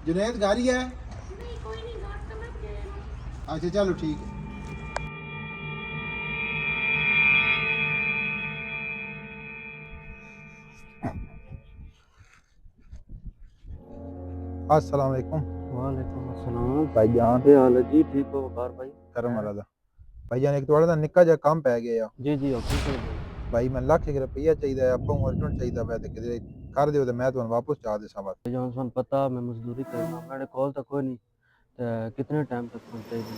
जुनेद घर ही है? अच्छा चलो ठीक है। अस्सलाम वालेकुम। वालेकुम अस्सलाम। भाईजान क्या हाल है जी? ठीक हो वकार भाई? करम वाला दा भाईजान एक थोड़ा सा निक्का जा काम पै गया जी जी ऑफिस से भाई मैं लाख रुपया चाहिए ਆਪਾਂ ਨੂੰ ਅਰਜੈਂਟ ਚਾਹੀਦਾ ਵਾ ਤੇ ਕਿਤੇ ਕਰ ਦਿਓ ਤੇ ਮੈਂ ਤੁਹਾਨੂੰ ਵਾਪਸ ਚਾਹ ਦੇਸਾਂ ਬਸ। भाई जान सन पता मैं मजदूरी करना मैंने कॉल तक कोई नहीं। कितने टाइम तक पहुंचे जी?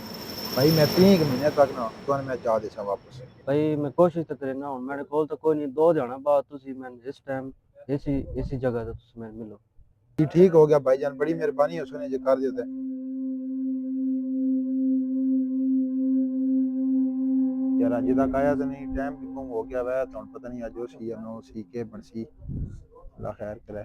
भाई मैं 3 महीने तक ना ਤੁਹਾਨੂੰ मैं चाह देसां वापस। भाई मैं कोशिश तो करना हूँ मैंने कॉल तक कोई नहीं दो जाना बाद तुसी मैंने इस टाइम इसी इसी जगह तो तुसी मैंने मिलो। जी ठीक हो गया भाईजान बड़ी मेहरबानी है सुने जे कर दियो ते यार अज तक आया तो नहीं टाइम भी कम हो गया वै तुहानू पता नहीं अज सी या नो सी के बनसी अल्लाह खैर करे।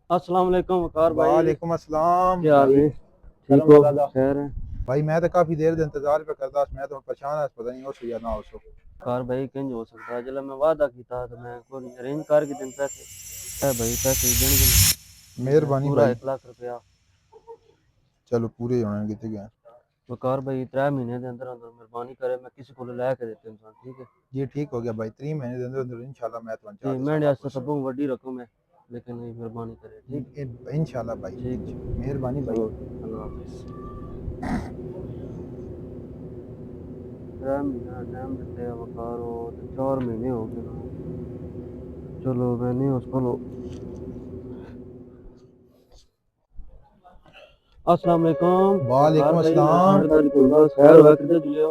अस्सलाम वालेकुम वकार भाई। वालेकुम अस्सलाम क्या हाल भाई है? ठीक करम हो? वाला दा खैर है? भाई मैं तो काफी देर से इंतजार पे करता मैं तो परेशान है पता नहीं हो या ना हो। कार भाई किंज हो सकता है जला मैं वादा किया तो मैं कोई अरेंज करके दिन पैसे भाई पैसे देने मेहरबानी पूरा भाई 1 लाख रुपया। चलो पूरे होने कितने गए। वकार भाई 3 महीने के अंदर अंदर मेहरबानी करे मैं किसी को लैके देते इंसान ठीक है ये ठीक हो गया भाई 3 महीने के अंदर इंशाल्लाह मैं तुम्हें चाह जी देसा मैं वापस। सब वड्डी रकम है लेकिन ये मेहरबानी करे ठीक इंशाल्लाह भाई ठीक मेहरबानी भाई। अल्लाह हाफिज। 3 महीना टाइम देते हैं वकार हो तो 4 महीने हो गए ना। चलो मैंने उसको लो। अस्सलाम वालेकुम वकार वालेकुम भाई मैं अस्सलाम थानेदारी कोल बस खैर हुआ किधर जुले हो?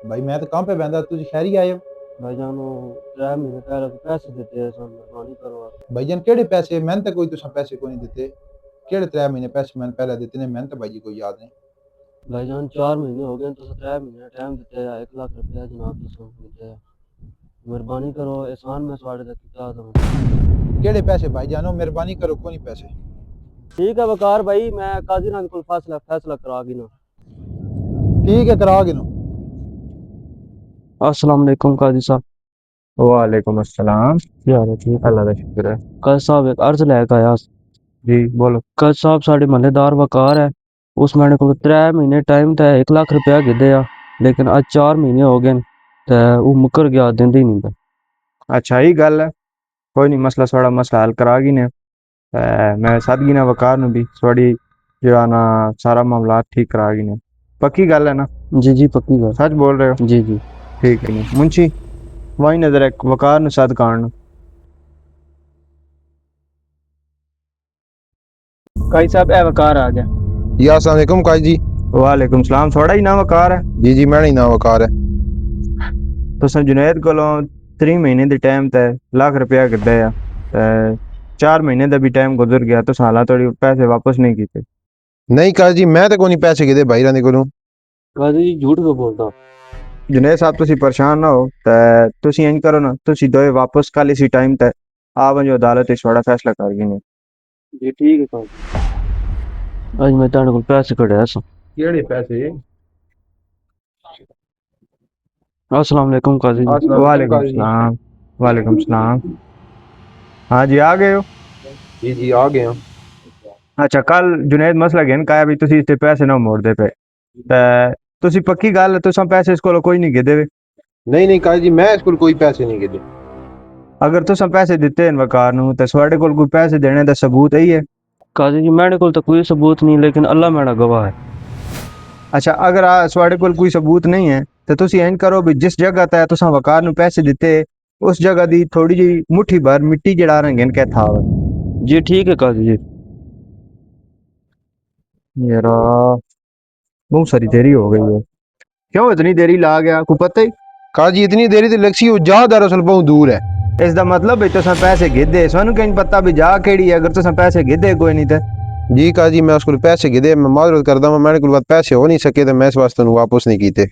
भाई मैं तो काम पे बंदा तुझे शहरी आए हो। भाईजान वो 3 महीने पहले पैसे देते हैं सन मेहरबानी करो आप। भाईजान केड़े पैसे मैंने तो कोई तुसा पैसे कोई नहीं दिते केड़े 3 महीने पैसे मैंने पहले दिते ने मैंने तो भाई जी कोई याद नहीं। भाईजान 4 महीने हो गए तो 3 महीने टाइम देते हैं 1 लाख रुपया जनाब तुम देते हैं मेहरबानी करो एहसान में स्वाड़े तक क्या करूं। केड़े पैसे भाईजान मेहरबानी करो कोई नहीं पैसे। ठीक है वकार भाई मैं काजी नाम को फैसला करा गी ना। ठीक है करा गिनो। अस्सलाम वालेकुम काजी साहब। वालेकुम अस्सलाम। क्या हाल है? ठीक अल्लाह का शुक्र है। काजी साहब एक अर्ज लेके आया। जी बोलो। काजी साहब साढ़े महल्लेदार वकार है उस मैंने को 3 महीने टाइम था 1 लाख रुपया गिदे आ लेकिन आज 4 महीने हो गए ते वो मुकर गया देंदे ही नहीं पे। अच्छा ही गल है। कोई नहीं मसला थोड़ा मसला हल करा गी ने। मैं सादगी ना वकार नु भी थोड़ी जो है ना सारा मामला ठीक करा गी ने। पक्की गल है ना? जी जी पक्की बात। सच बोल रहे हो? जी जी ठीक है नहीं मुंशी वही नजर है वकार नु सद कान काजी साहब ए वकार आ गया। या अस्सलाम वालेकुम काजी जी। वालेकुम सलाम थोड़ा ही ना वकार है। जी जी मैं नहीं ना वकार है। तुसें जुनैद कोलों 3 महीने दे टाइम ते लाख रुपया कड्ढे आ ते 4 महीने दा भी टाइम गुजर गया तो हालां तोड़ी पैसे वापस नहीं कीते। नहीं काजी मैं तो कोई नहीं पैसे किदे भाई रानी कोलों। काजी जी झूठ क्यों बोलता? जुनैद साहब तुसी परेशान ना हो ते तुसी इंज करो ना तुसी दोए वापस कल इसी टाइम ते आ वंजो अदालत इच थोड़ा फैसला कर गिने। जी ठीक है काजी। आज मैं ताने को पैसे कढ़ाया सा। केड़े पैसे? अस्सलाम वालेकुम काजी जी। वालेकुम सलाम। वालेकुम सलाम। हाँ जी आ गए हो? जी जी आ गए हम। अच्छा कल जुनैद मसला घेन काया भी तुसी इस पैसे ना मोड़दे पे ते तुसी पक्की गल है तुसां पैसे इस कोलों कोई नहीं गिदे वे? नहीं नहीं काजी जी मैं इसको कोई पैसे नहीं किदे। अगर तुसां पैसे दिते हैं वकार नू ते साडे कोल कोई पैसे देने दा सबूत है ही है? काजी जी मेरे को तो कोई सबूत नहीं लेकिन अल्लाह मेरा गवाह है। अच्छा अगर साडे कोल कोई सबूत नहीं है तो तुसी इंज करो भी जिस जगह ते तुसां वकार नू पैसे दिते उस जगह दी थोड़ी जी मुट्ठी भर मिट्टी जड़ा रंगन के था जी ठीक है काजी जी। यारा बहुत सारी देरी हो गई है। क्यों इतनी देरी ला गया को पता ही? काजी इतनी देरी तो लक्सी जा दरअसल बहुत दूर है। इसका मतलब है तुसां पैसे गिदे सानू कहीं पता भी जा केड़ी है अगर तुसां पैसे गिदे कोई नहीं ते। जी काजी मैं उसको पैसे गिदे मैं माजरत करदा हूं मेरे को पैसे हो नहीं सके तो मैं इस वास्ते वापस नहीं कीते।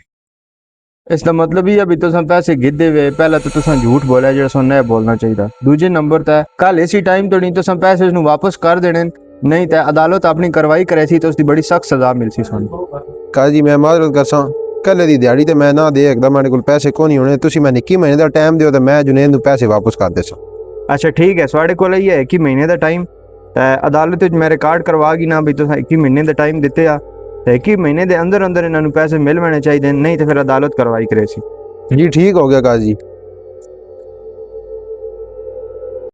इसका मतलब ही है भी तुसां पैसे गिदे वे पहला तो तुसां झूठ बोलिया जेड़ा सुनना है बोलना चाहिए। दूजे नंबर ते कल इसी टाइम तो नहीं तुसां पैसे नू वापस कर देने नहीं तो अदालत अपनी कार्रवाई करे सी तो उसकी बड़ी सख्त सजा मिलसी सानू। काजी मैं माजरत करसा कल दी दिहाड़ी ते मैं ना दे सकदा मेरे को पैसे को नहीं होने तुसी मैं निक्की महीने दा टाइम दियो तो मैं जुनैद नू पैसे वापस कर देसा। अच्छा ठीक है साढ़े कोल ही है कि महीने का टाइम ਅਦਾਲਤ ਵਿੱਚ ਮੈਂ ਰਿਕਾਰਡ ਕਰਵਾ ਗਈ ਨਾ ਵੀ ਤੁਸੀਂ 21 ਮਹੀਨੇ ਦਾ ਟਾਈਮ ਦਿੱਤੇ ਆ ਤੇ 21 ਮਹੀਨੇ ਦੇ ਅੰਦਰ ਅੰਦਰ ਇਹਨਾਂ ਨੂੰ ਪੈਸੇ ਮਿਲ ਲੈਣੇ ਚਾਹੀਦੇ, ਨਹੀਂ ਤੇ ਫਿਰ ਅਦਾਲਤ ਕਾਰਵਾਈ ਕਰੇ ਸੀ। ਜੀ ठीक हो गया काजी।